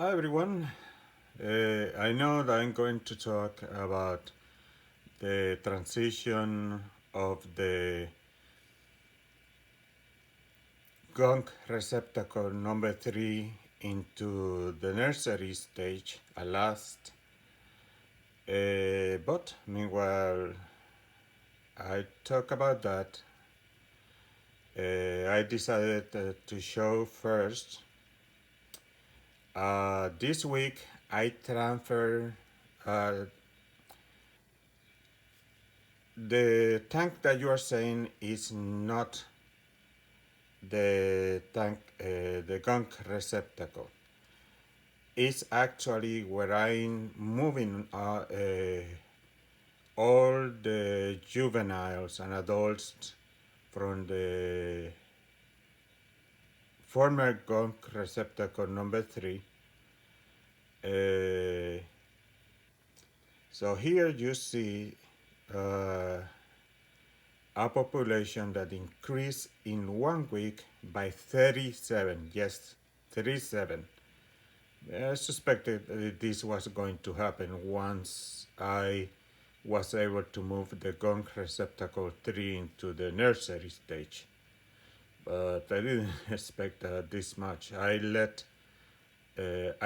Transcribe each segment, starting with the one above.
Hi everyone. I know that I'm going to talk about the transition of the Gunk Receptacle number 3 into the nursery stage at last. But meanwhile, I talk about that. I decided to show first. This week I transfer uh, the tank that you are saying is not the gunk receptacle. It's actually where I'm moving all the juveniles and adults from the former gunk receptacle number 3. Uh, so here you see uh, a population that increased in 1 week by 37. Yes, 37. I suspected this was going to happen once I was able to move the gunk receptacle 3 into the nursery stage. But I didn't expect this much. I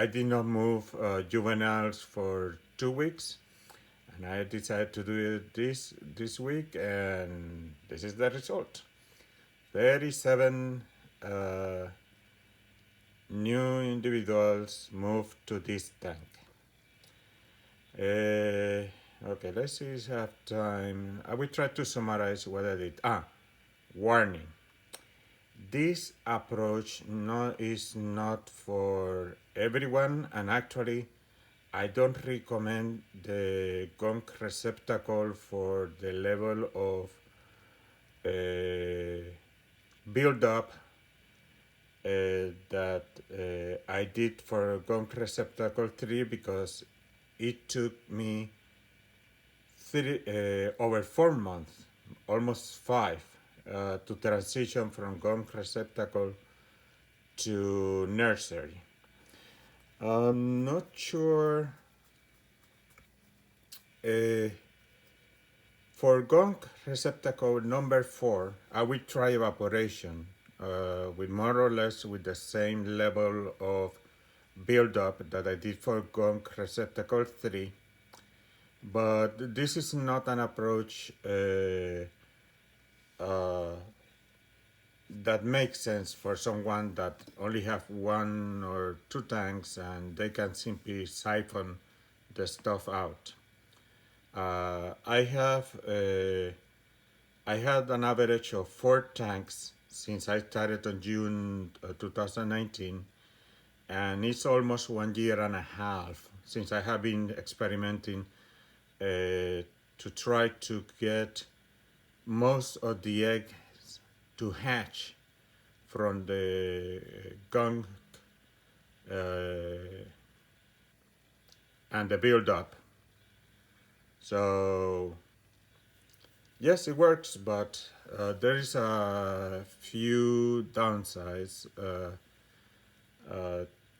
did not move juveniles for 2 weeks, and I decided to do it this week, and this is the result. 37 uh, new individuals moved to this tank. Okay, let's see if I have time. I will try to summarize what I did. Warning. This approach is not for everyone, and actually, I don't recommend the gunk receptacle for the level of build up that I did for Gunk Receptacle 3 because it took me over 4 months, almost 5, to transition from Gunk Receptacle to Nursery. I'm not sure. Uh, for Gunk Receptacle number 4, I will try evaporation with more or less with the same level of build up that I did for Gunk Receptacle 3. But this is not an approach that makes sense for someone that only have 1 or 2 tanks and they can simply siphon the stuff out. I had an average of 4 tanks since I started on June 2019, and it's almost 1 year and a half since I have been experimenting to try to get most of the eggs to hatch from the gunk and the build up. So yes, it works, but there is a few downsides.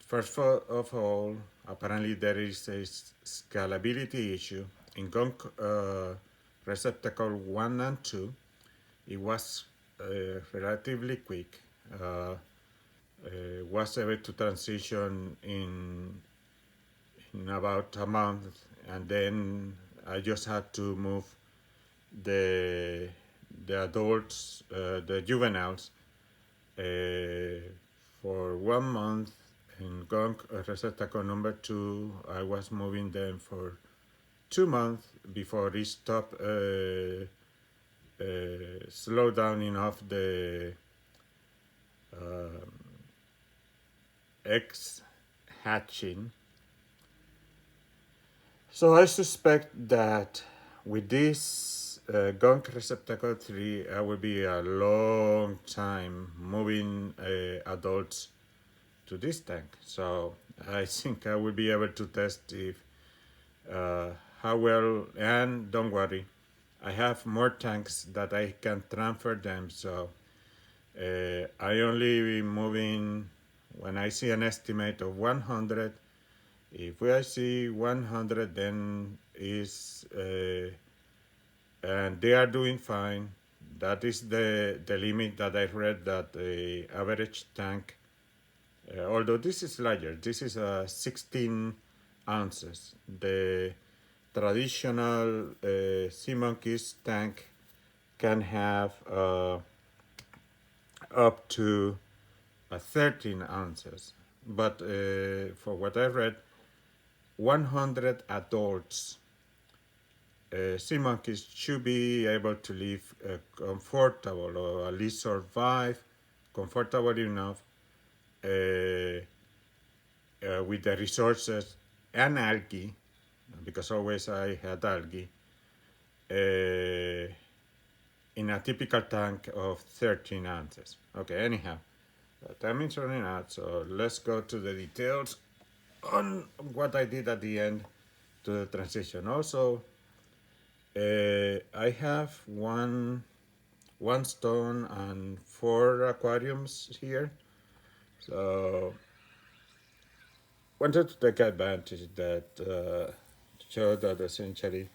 First of all, apparently there is a scalability issue. In Gunk Receptacle 1 and 2, it was relatively quick. Was able to transition in about a month, and then I just had to move the adults, the juveniles, for 1 month. In Gunk Receptacle number 2, I was moving them for 2 months before it stopped slow down enough the eggs hatching. So I suspect that with this Gunk Receptacle 3, I will be a long time moving adults to this tank. So I think I will be able to test if how well, and don't worry, I have more tanks that I can transfer them. So I only be moving when I see an estimate of 100, if I see 100, then is and they are doing fine. That is the limit that I read, that the average tank, although this is larger, this is 16 ounces. The traditional sea monkeys tank can have up to 13 ounces. But for what I read, 100 adults sea monkeys should be able to live comfortable, or at least survive comfortable enough with the resources and algae, because always I had algae, in a typical tank of 13 ounces. Okay, anyhow, time is running out, so let's go to the details on what I did at the end to the transition. Also, I have one stone and 4 aquariums here, so wanted to take advantage that show that essentially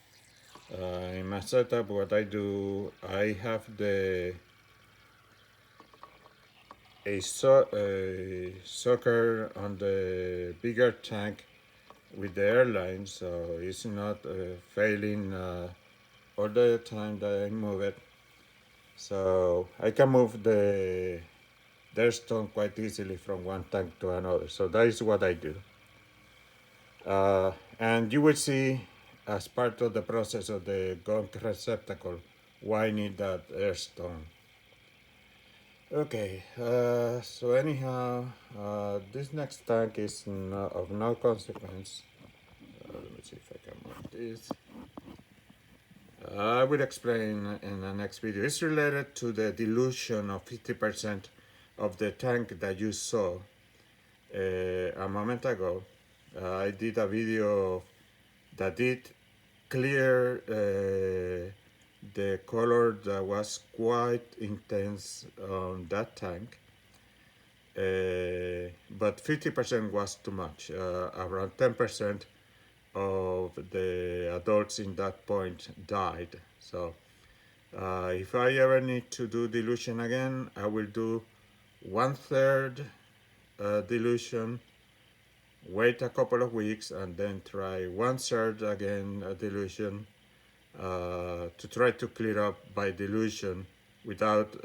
in my setup, what I do, I have a sucker on the bigger tank with the airline, so it's not failing all the time that I move it. So I can move their stone quite easily from one tank to another. So that is what I do. And you will see, as part of the process of the gunk receptacle, why I need that air stone. Okay, so anyhow, this next tank is of no consequence. Let me see if I can move this. I will explain in the next video. It's related to the dilution of 50% of the tank that you saw a moment ago. I did a video that did clear the color that was quite intense on that tank, but 50% was too much. Around 10% of the adults in that point died. So if I ever need to do dilution again, I will do 1/3 dilution, wait a couple of weeks, and then try 1/3 again dilution to try to clear up by dilution without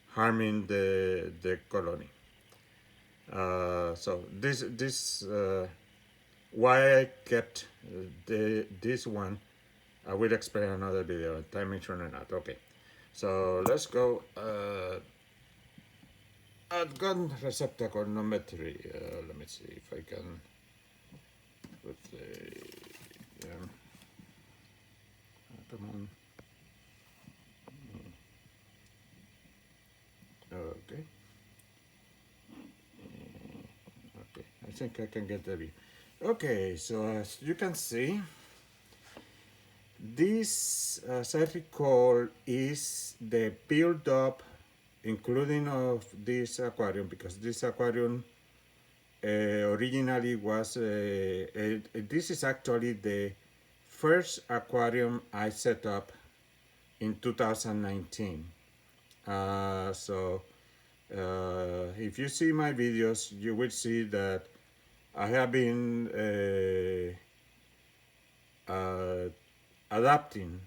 harming the colony. So this why I kept this one, I will explain another video. Time is running out. Okay, so let's go at gun receptacle number 3. Let me see if I can put the come on. Okay. Okay, I think I can get the view. Okay, so as you can see, this, as I recall, is the build-up, including of this aquarium, because this aquarium originally was, this is actually the first aquarium I set up in 2019. So if you see my videos, you will see that I have been adapting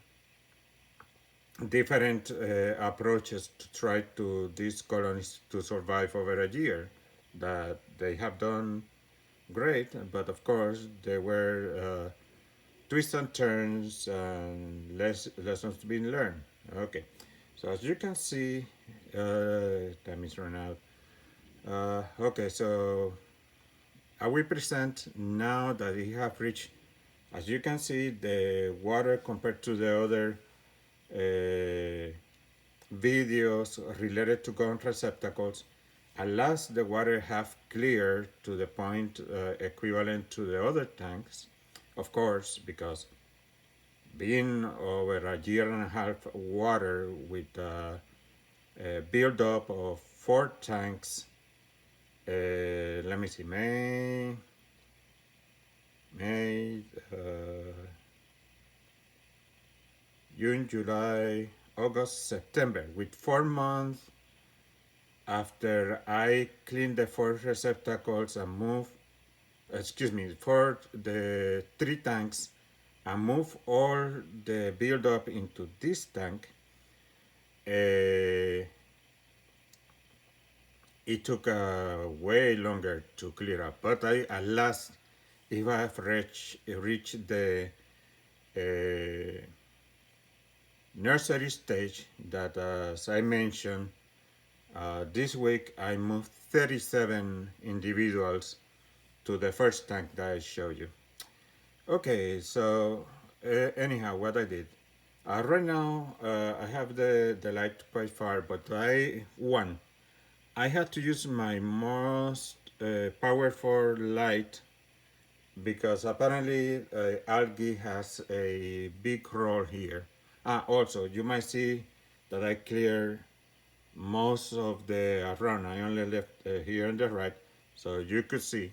different approaches to try to these colonies to survive over a year. That they have done great, but of course there were twists and turns and lessons being learned. Okay, so as you can see, time is run out. Okay, so I will present now that we have reached, as you can see, the water compared to the other videos related to gunk receptacles. At last, the water have cleared to the point equivalent to the other tanks, of course, because being over a year and a half water with a build-up of 4 tanks let me see, May, June, July, August, September, with 4 months after I cleaned the 4 receptacles and moved, for the 3 tanks and move all the buildup into this tank. It took way longer to clear up, but I at last, if I have reached the nursery stage that, as I mentioned, this week I moved 37 individuals to the first tank that I showed you. Okay, so anyhow, what I did. Right now, I have the light quite far, but I had to use my most powerful light because apparently algae has a big role here. Also, you might see that I clear most of the run. I only left here on the right, so you could see.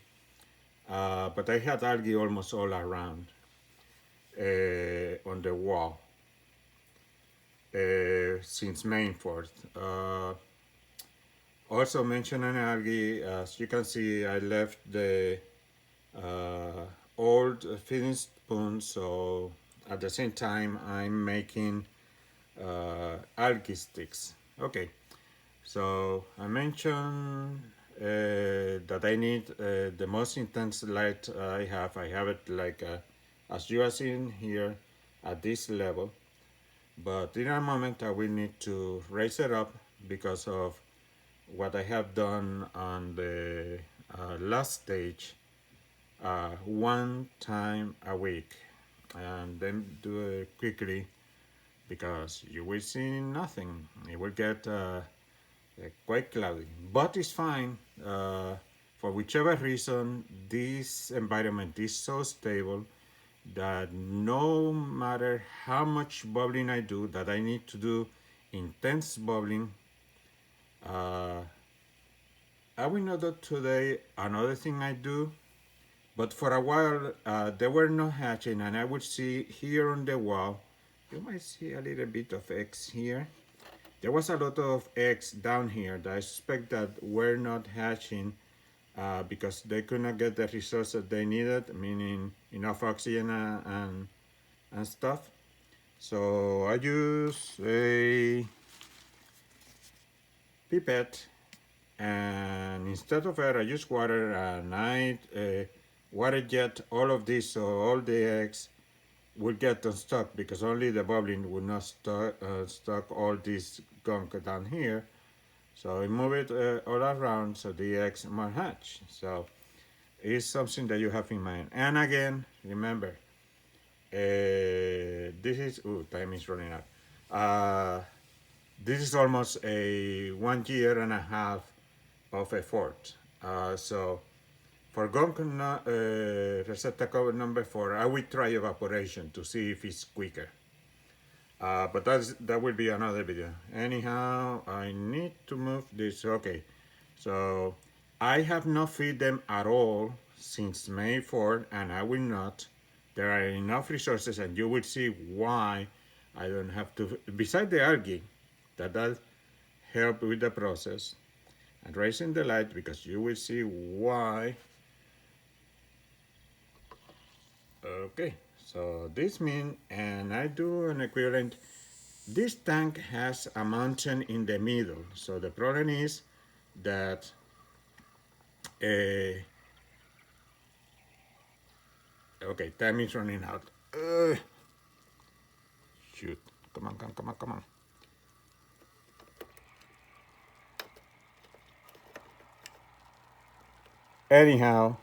But I had algae almost all around on the wall since May 4th. Also mentioning algae, as you can see, I left the old feeding spoon, so at the same time I'm making algae sticks. Okay, so I mentioned that I need the most intense light I have. I have it like as you are seeing here at this level, but in a moment I will need to raise it up because of what I have done on the last stage, 1 time a week, and then do it quickly because you will see nothing. It will get quite cloudy, but it's fine. For whichever reason, this environment is so stable that no matter how much bubbling I do, that I need to do intense bubbling, I will not do today another thing I do, but for a while they were not hatching, and I would see here on the wall, you might see a little bit of eggs here. There was a lot of eggs down here that I suspect that were not hatching because they could not get the resources they needed, meaning enough oxygen and stuff. So I use a pipette, and instead of air I use water, and I water jet all of this so all the eggs will get unstuck, because only the bubbling will not stuck all this gunk down here. So I move it all around so the eggs might hatch. So it's something that you have in mind. And again, remember, this is, time is running out. This is almost a 1 year and a half of effort. So for gunk receptacle number 4, I will try evaporation to see if it's quicker. But that will be another video. Anyhow, I need to move this. Okay, so I have not feed them at all since May 4th, and I will not. There are enough resources, and you will see why I don't have to. Besides the algae, that help with the process, and raising the light, because you will see why. Okay, so this means, and I do an equivalent. This tank has a mountain in the middle, so the problem is that okay, time is running out. Shoot, come on, come on, come on. Anyhow,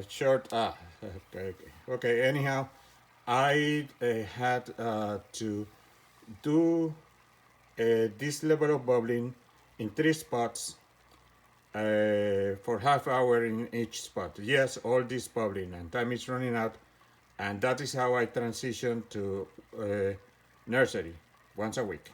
short, okay, anyhow, I had to do this level of bubbling in 3 spots for half hour in each spot. Yes, all this bubbling, and time is running out, and that is how I transition to nursery once a week.